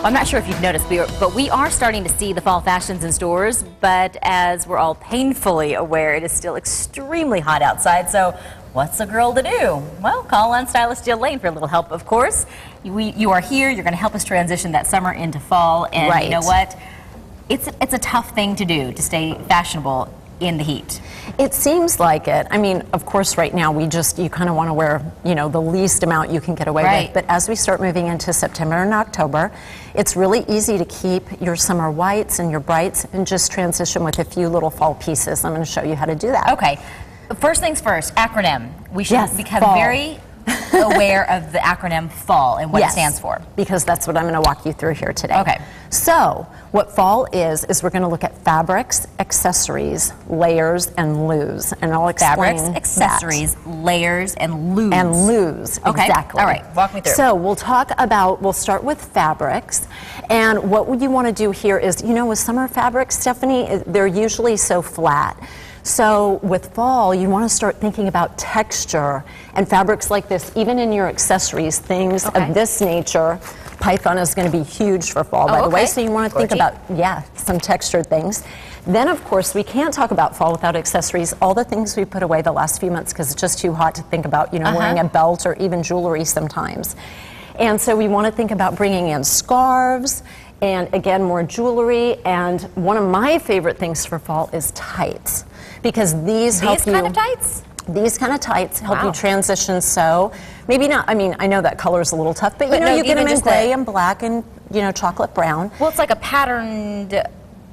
Well, I'm not sure if you've noticed, but we are starting to see the fall fashions in stores, but as we're all painfully aware, it is still extremely hot outside, so what's a girl to do? Well, call on stylist Jill Lane for a little help, of course. You are here, you're going to help us transition that summer into fall, and you know what? It's a tough thing to do, to stay fashionable in the heat. It seems like it. I mean, of course, right now you kind of want to wear, the least amount you can get away with. But as we start moving into September and October, it's really easy to keep your summer whites and your brights and just transition with a few little fall pieces. I'm going to show you how to do that. Okay. First things first, acronym. We should become fall. very aware of the acronym FALL and what it stands for. Because that's what I'm going to walk you through here today. Okay. So, what fall is we're going to look at fabrics, accessories, layers, and loos. And I'll explain fabrics, accessories, layers, and loos. And loos, okay. Exactly. All right, walk me through. So, we'll start with fabrics. And what you want to do here is, with summer fabrics, Stephanie, they're usually so flat. So with fall, you want to start thinking about texture and fabrics like this, even in your accessories, things of this nature. Python is going to be huge for fall, by the way, so you want to think about, some textured things. Then, of course, we can't talk about fall without accessories, all the things we put away the last few months because it's just too hot to think about, wearing a belt or even jewelry sometimes. And so we want to think about bringing in scarves, and again, more jewelry, and one of my favorite things for fall is tights. Because these help you... These kind of tights? These kind of tights help you transition maybe not, I know that color is a little tough, but you get them in gray and black and, chocolate brown. Well, it's like a patterned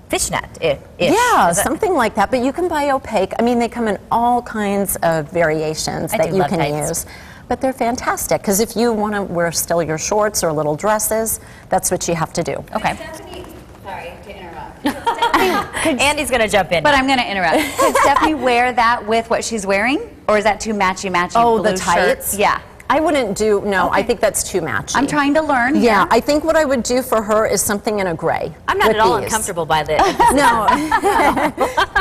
fishnet-ish. Yeah, something like that, but you can buy opaque. They come in all kinds of variations that you can use. But they're fantastic, because if you want to wear still your shorts or little dresses, that's what you have to do. Okay. Stephanie, sorry to interrupt. Andy's going to jump in. But I'm going to interrupt. Could Stephanie wear that with what she's wearing? Or is that too matchy-matchy blue the tights? Shirt? Yeah. I wouldn't do, I think that's too matchy. I'm trying to learn. Yeah, I think what I would do for her is something in a gray. I'm not at all uncomfortable by this. No,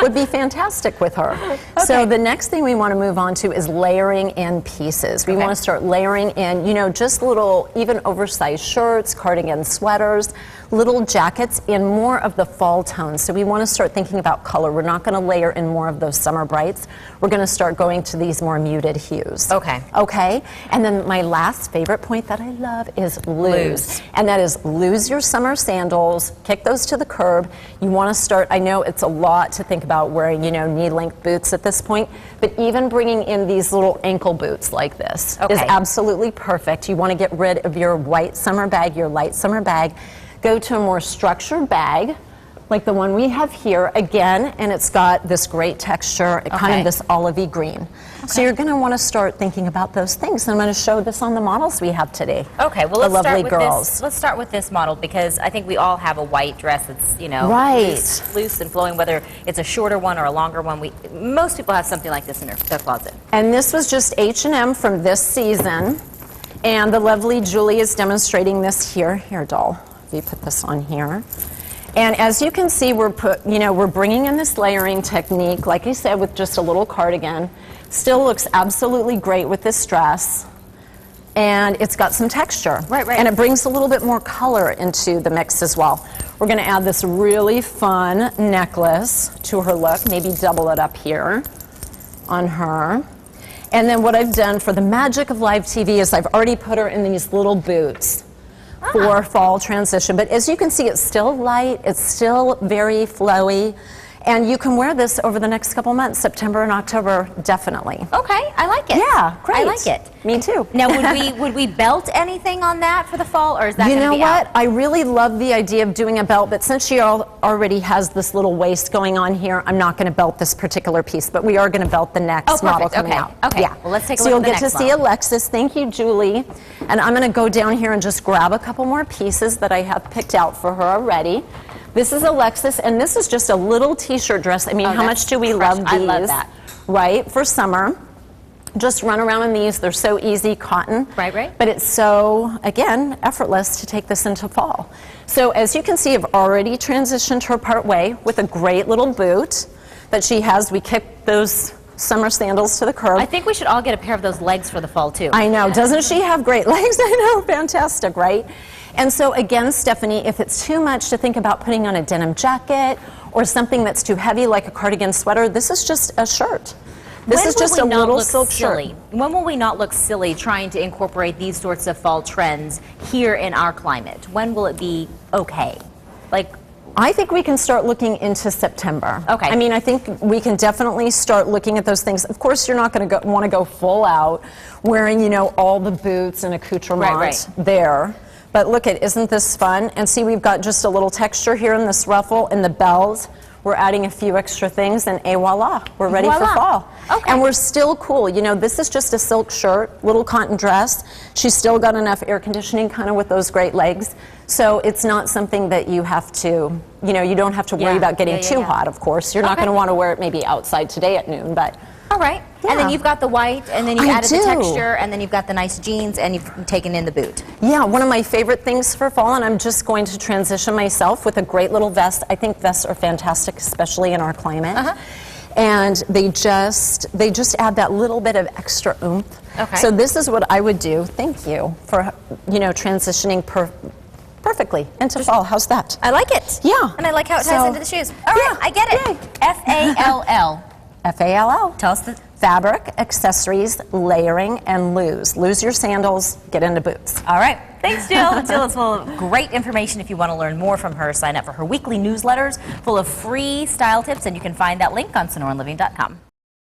would be fantastic with her. Okay. So the next thing we want to move on to is layering in pieces. We want to start layering in, just little, even oversized shirts, cardigans, sweaters, little jackets in more of the fall tones. So we want to start thinking about color. We're not going to layer in more of those summer brights. We're going to start going to these more muted hues. Okay. Okay? And then my last favorite point that I love is loos. And that is lose your summer sandals, kick those to the curb. You want to start, I know it's a lot to think about wearing, knee-length boots at this point, but even bringing in these little ankle boots like this is absolutely perfect. You want to get rid of your white summer bag, your light summer bag. Go to a more structured bag, like the one we have here, again, and it's got this great texture, kind of this olivey green. So you're going to want to start thinking about those things. I'm going to show this on the models we have today. Okay, well, let's start with this model, because I think we all have a white dress that's, loose and flowing, whether it's a shorter one or a longer one. Most people have something like this in their closet. And this was just H&M from this season, and the lovely Julie is demonstrating this here. Here, doll. You put this on here. And as you can see, we're bringing in this layering technique, like I said, with just a little cardigan. Still looks absolutely great with this dress. And it's got some texture. Right. And it brings a little bit more color into the mix as well. We're going to add this really fun necklace to her look, maybe double it up here on her. And then what I've done for the magic of live TV is I've already put her in these little boots for fall transition. But as you can see, it's still light, it's still very flowy, and you can wear this over the next couple months, September and October, definitely. Okay, I like it. Yeah, great. I like it. Me too. Now, would we belt anything on that for the fall, or is that going to be out? You know what? I really love the idea of doing a belt, but since she already has this little waist going on here, I'm not going to belt this particular piece, but we are going to belt the next model coming out. Okay. Yeah. Well, let's take a look look at the next model. So you'll get to see Alexis. Thank you, Julie. And I'm going to go down here and just grab a couple more pieces that I have picked out for her already. This is Alexis, and this is just a little t-shirt dress. How much do we love these? I love that. Right, for summer. Just run around in these. They're so easy, cotton. Right. But it's so, again, effortless to take this into fall. So as you can see, I've already transitioned her part way with a great little boot that she has. We kicked those summer sandals to the curb. I think we should all get a pair of those legs for the fall, too. I know. Doesn't she have great legs? I know. Fantastic, right? And so again, Stephanie, if it's too much to think about putting on a denim jacket or something that's too heavy like a cardigan sweater, this is just a shirt. This is just a little silk shirt. When will we not look silly trying to incorporate these sorts of fall trends here in our climate? When will it be okay? Like, I think we can start looking into September. Okay. I mean, I think we can definitely start looking at those things. Of course, you're not going to want to go full out wearing, you know, all the boots and accoutrements there. But look at, isn't this fun? And see, we've got just a little texture here in this ruffle and the bells. We're adding a few extra things, and voila, we're ready for fall. Okay. And we're still cool. You know, this is just a silk shirt, little cotton dress. She's still got enough air conditioning, kind of with those great legs. So it's not something that you have to, you know, you don't have to worry about getting too hot, of course. You're not going to want to wear it maybe outside today at noon, but... All right. Yeah. And then you've got the white, and then you've I added the do. texture, and then you've got the nice jeans, and you've taken in the boot. Yeah, one of my favorite things for fall, and I'm just going to transition myself with a great little vest. I think vests are fantastic, especially in our climate. And they just add that little bit of extra oomph. Okay. So this is what I would do. Thank you for, you know, transitioning perfectly into fall. How's that? I like it. Yeah. And I like how it ties So- into the shoes. All right, Yeah, I get it. yay. F-A-L-L. F-A-L-L. Tell us the... Fabric, accessories, layering, and lose. Lose your sandals, get into boots. All right. Thanks, Jill. Jill is full of great information. If you want to learn more from her, sign up for her weekly newsletters full of free style tips, and you can find that link on SonoraLiving.com.